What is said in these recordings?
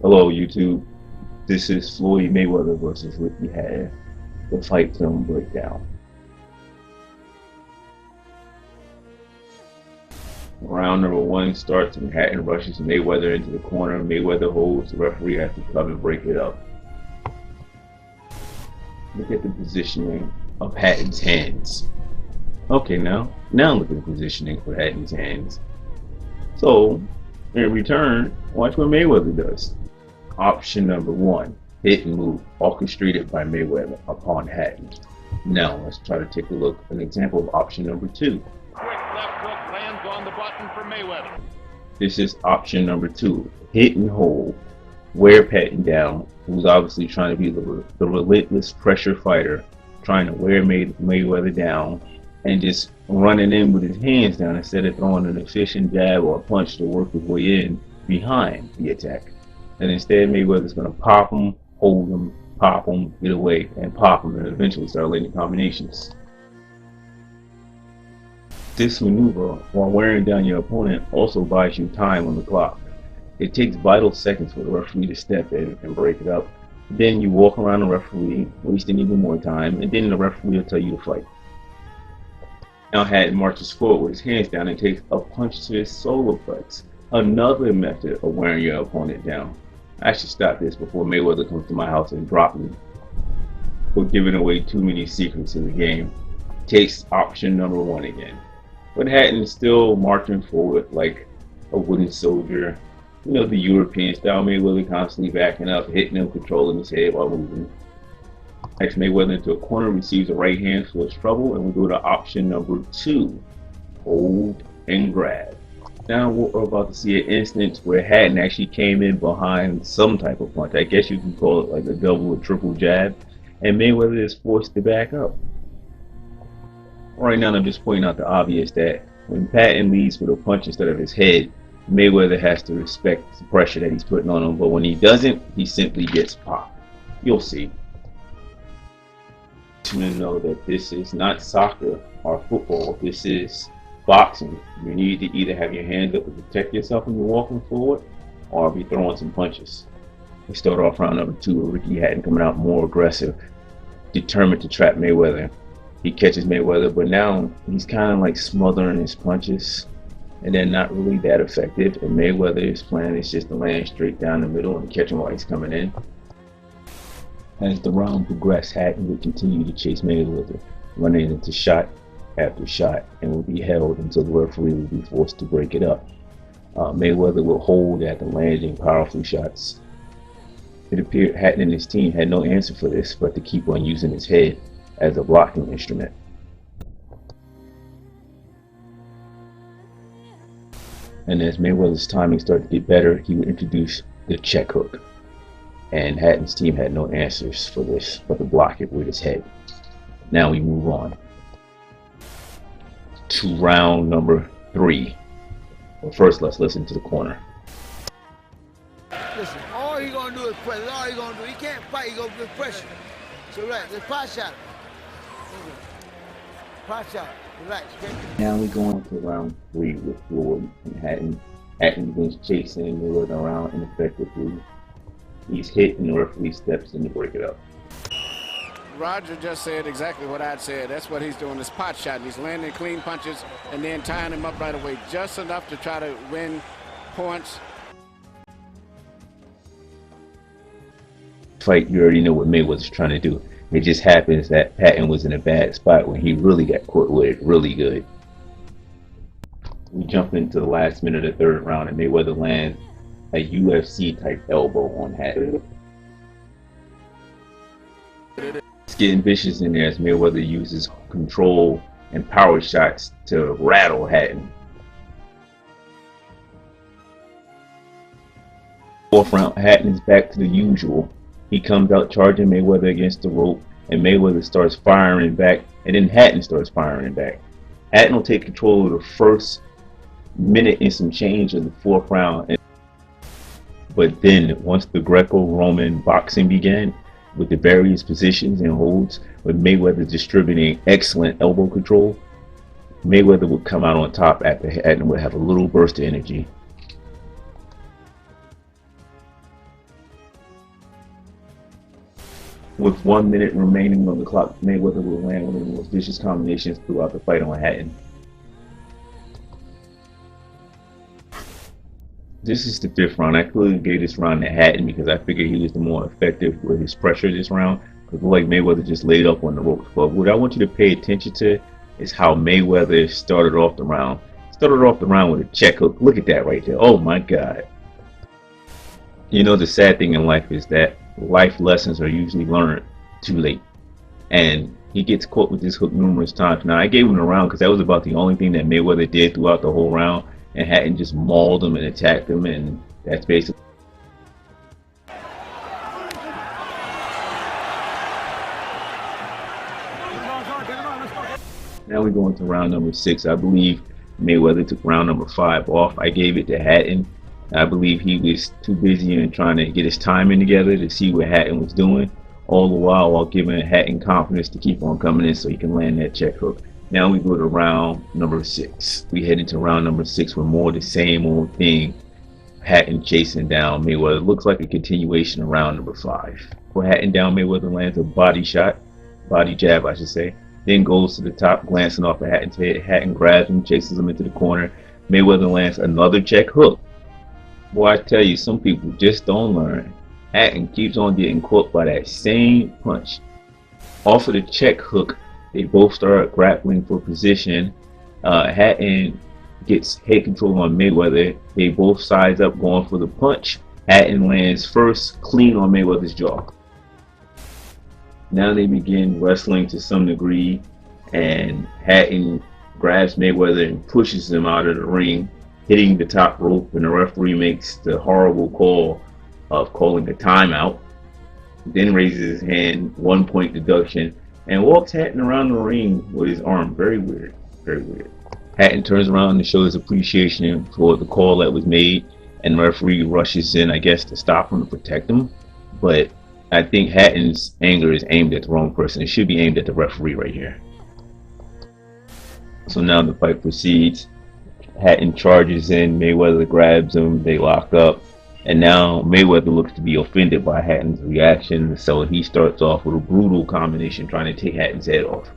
Hello YouTube, this is Floyd Mayweather versus Ricky Hatton, the fight film breakdown. Round number one starts when Hatton rushes Mayweather into the corner. Mayweather holds, the referee has to come and break it up. Look at the positioning of Hatton's hands. Okay, now look at the positioning for Hatton's hands. So, in return, watch what Mayweather does. Option number one, hit and move, orchestrated by Mayweather upon Hatton. Now let's try to take a look at an example of option number two. Quick left hook lands on the button for Mayweather. This is option number two, hit and hold, wear Hatton down, who's obviously trying to be the relentless pressure fighter, trying to wear Mayweather down and just running in with his hands down instead of throwing an efficient jab or a punch to work his way in behind the attack. And instead, Mayweather's going to pop him, hold him, pop him, get away, and pop him, and eventually start landing combinations. This maneuver, while wearing down your opponent, also buys you time on the clock. It takes vital seconds for the referee to step in and break it up. Then you walk around the referee, wasting even more time, and then the referee will tell you to fight. Now Hatton marches forward with his hands down and takes a punch to his solar plex. Another method of wearing your opponent down. I should stop this before Mayweather comes to my house and drop me for giving away too many secrets in the game. Takes option number one again. But Hatton is still marching forward like a wooden soldier. You know, the European style. Mayweather constantly backing up, hitting him, controlling his head while moving. Next, Mayweather into a corner, receives a right hand for his trouble, and we go to option number two, hold and grab. Now we're about to see an instance where Hatton actually came in behind some type of punch. I guess you can call it like a double or triple jab, and Mayweather is forced to back up. Right now I'm just pointing out the obvious that when Hatton leads with a punch instead of his head, Mayweather has to respect the pressure that he's putting on him, but when he doesn't, he simply gets popped. You'll see. To know that this is not soccer or football, this is boxing. You need to either have your hands up to protect yourself when you're walking forward, or be throwing some punches. We start off round number two with Ricky Hatton coming out more aggressive, determined to trap Mayweather. He catches Mayweather, but now he's kind of like smothering his punches, and they're not really that effective. And Mayweather's plan is just to land straight down the middle and catch him while he's coming in. As the round progressed, Hatton would continue to chase Mayweather, running into shot after shot, and will be held until the referee will be forced to break it up. Mayweather will hold after landing powerful shots. It appeared Hatton and his team had no answer for this but to keep on using his head as a blocking instrument. And as Mayweather's timing started to get better, he would introduce the check hook. And Hatton's team had no answers for this but to block it with his head. Now we move on to round number three. But first, let's listen to the corner. Listen, all he's gonna do is press. That's all he's gonna do. He can't fight. He gonna get pressure. So relax. Let's pot shot. Pot shot. Relax. Okay? Now we go on to round three with Floyd and Hatton. Hatton begins chasing Mayweather around ineffectively. He's hit and the referee steps in to break it up. Roger just said exactly what I'd said. That's what he's doing, is pot shotting. He's landing clean punches and then tying him up right away, just enough to try to win points. Fight, you already know what Mayweather's trying to do. It just happens that Hatton was in a bad spot when he really got caught with it really good. We jump into the last minute of the third round and Mayweather lands a UFC type elbow on Hatton. It's getting vicious in there as Mayweather uses control and power shots to rattle Hatton. Fourth round, Hatton is back to the usual. He comes out charging Mayweather against the rope, and Mayweather starts firing back, and then Hatton starts firing back. Hatton will take control of the first minute and some change of the fourth round. But then, once the Greco-Roman boxing began, with the various positions and holds, with Mayweather distributing excellent elbow control, Mayweather would come out on top after Hatton would have a little burst of energy. With 1 minute remaining on the clock, Mayweather will land one of the most vicious combinations throughout the fight on Hatton. This is the 5th round. I clearly gave this round to Hatton because I figured he was the more effective with his pressure this round. Because like Mayweather just laid up on the ropes. But what I want you to pay attention to is how Mayweather started off the round. Started off the round with a check hook. Look at that right there. Oh my God. You know, the sad thing in life is that life lessons are usually learned too late. And he gets caught with this hook numerous times. Now, I gave him the round because that was about the only thing that Mayweather did throughout the whole round. And Hatton just mauled him and attacked him. And that's basically. Now we go into round number 6. I believe Mayweather took round number 5 off. I gave it to Hatton. I believe he was too busy in trying to get his timing together to see what Hatton was doing, all the while giving Hatton confidence to keep on coming in so he can land that check hook. Now we go to round number 6. We head into round number 6 with more of the same old thing. Hatton chasing down Mayweather. It looks like a continuation of round number 5. For Hatton down, Mayweather lands a body jab I should say. Then goes to the top, glancing off of Hatton's head. Hatton grabs him, chases him into the corner. Mayweather lands another check hook. Boy, I tell you, some people just don't learn. Hatton keeps on getting caught by that same punch. Off of the check hook, they both start grappling for position. Hatton gets head control on Mayweather. They both size up going for the punch. Hatton lands first clean on Mayweather's jaw. Now they begin wrestling to some degree, and Hatton grabs Mayweather and pushes him out of the ring, hitting the top rope, and the referee makes the horrible call of calling a timeout. Then raises his hand, 1 point deduction, and walks Hatton around the ring with his arm. Very weird, very weird. Hatton turns around to show his appreciation for the call that was made, and the referee rushes in, I guess, to stop him, to protect him. But I think Hatton's anger is aimed at the wrong person. It should be aimed at the referee right here. So now the fight proceeds. Hatton charges in, Mayweather grabs him, they lock up, and now Mayweather looks to be offended by Hatton's reaction, so he starts off with a brutal combination trying to take Hatton's head off.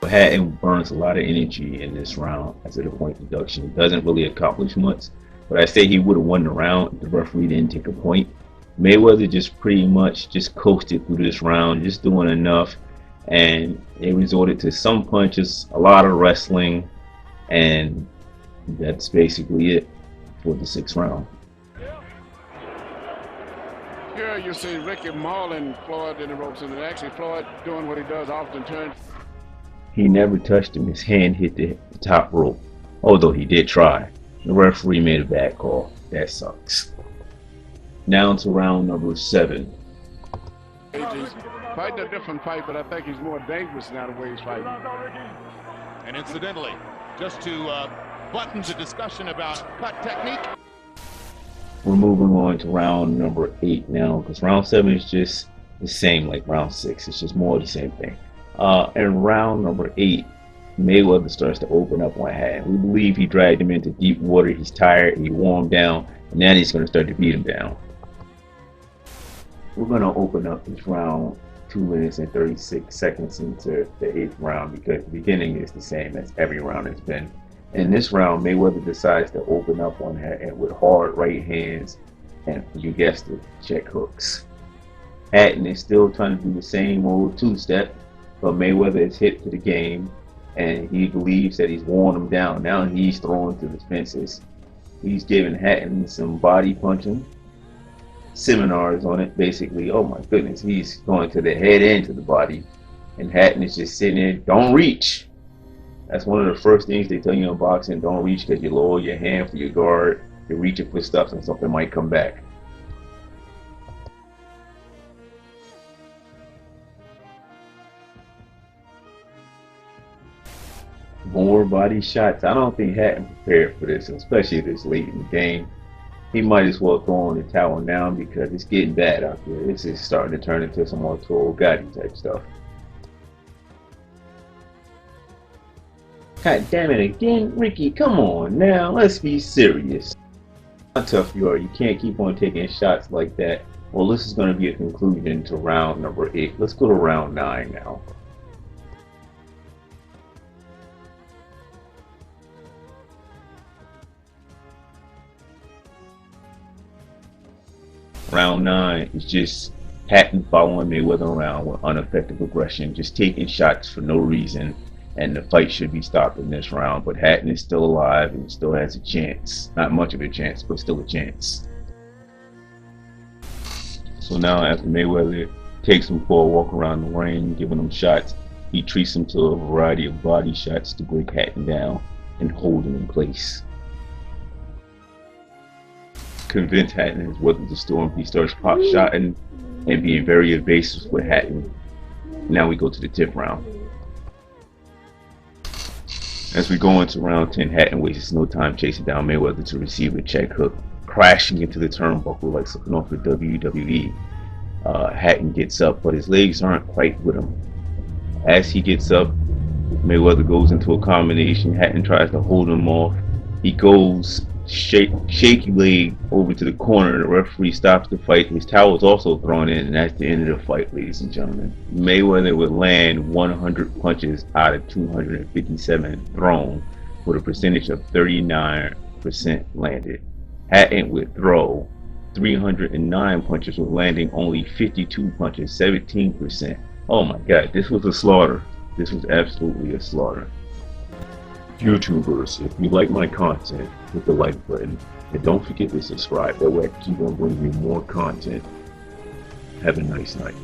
Hatton burns a lot of energy in this round after the point deduction. Doesn't really accomplish much, but I say he would have won the round if the referee didn't take a point. Mayweather just pretty much just coasted through this round, just doing enough, and they resorted to some punches, a lot of wrestling, and that's basically it for the 6th round. Here you see Ricky mauling Floyd in the ropes, and actually Floyd doing what he does often, turn. He never touched him. His hand hit the top rope, although he did try. The referee made a bad call. That sucks. Now to round number 7. He's fighting a different fight, but I think he's more dangerous now the way he's fighting. And incidentally, just to button the discussion about cut technique. We're moving on to round number 8 now, because round 7 is just the same like round 6. It's just more of the same thing. In round number 8, Mayweather starts to open up on Hatton. We believe he dragged him into deep water. He's tired. He wore him down, and now he's going to start to beat him down. We're going to open up this round 2 minutes and 36 seconds into the 8th round, because the beginning is the same as every round has been. In this round, Mayweather decides to open up on Hatton with hard right hands and, you guessed it, check hooks. Hatton is still trying to do the same old two-step, but Mayweather is hip to the game, and he believes that he's worn him down. Now he's throwing to the fences. He's giving Hatton some body punching seminars on it, basically. Oh my goodness, he's going to the head and to the body, and Hatton is just sitting there. Don't reach. That's one of the first things they tell you in boxing. Don't reach, because you lower your hand for your guard. You're reaching for stuff and something might come back. More body shots. I don't think Hatton prepared for this, especially this late in the game. He might as well throw on the towel now, because it's getting bad out there. This is starting to turn into some Arturo Gatti type stuff. God damn it again, Ricky, come on now, let's be serious. How tough you are. You can't keep on taking shots like that Well, this is going to be a conclusion to round number 8. Let's go to round 9 now. Round 9 is just Hatton following Mayweather around with ineffective aggression, just taking shots for no reason, and the fight should be stopped in this round. But Hatton is still alive and still has a chance. Not much of a chance, but still a chance. So now after Mayweather takes him for a walk around the ring, giving him shots, he treats him to a variety of body shots to break Hatton down and hold him in place. Convince Hatton is weathered the storm, he starts pop-shotting and being very evasive with Hatton. Now we go to the 10th round. As we go into round 10, Hatton wastes no time chasing down Mayweather to receive a check hook, crashing into the turnbuckle like something off the WWE. Hatton gets up, but his legs aren't quite with him. As he gets up, Mayweather goes into a combination. Hatton tries to hold him off. He goes shaky leg over to the corner. The referee stops the fight. His towel is also thrown in, and that's the end of the fight, ladies and gentlemen. Mayweather would land 100 punches out of 257 thrown with a percentage of 39% landed. Hatton would throw 309 punches with landing only 52 punches, 17%. Oh my god, this was a slaughter. This was absolutely a slaughter. YouTubers, if you like my content, hit the like button and don't forget to subscribe. That way I can keep on bringing you more content. Have a nice night.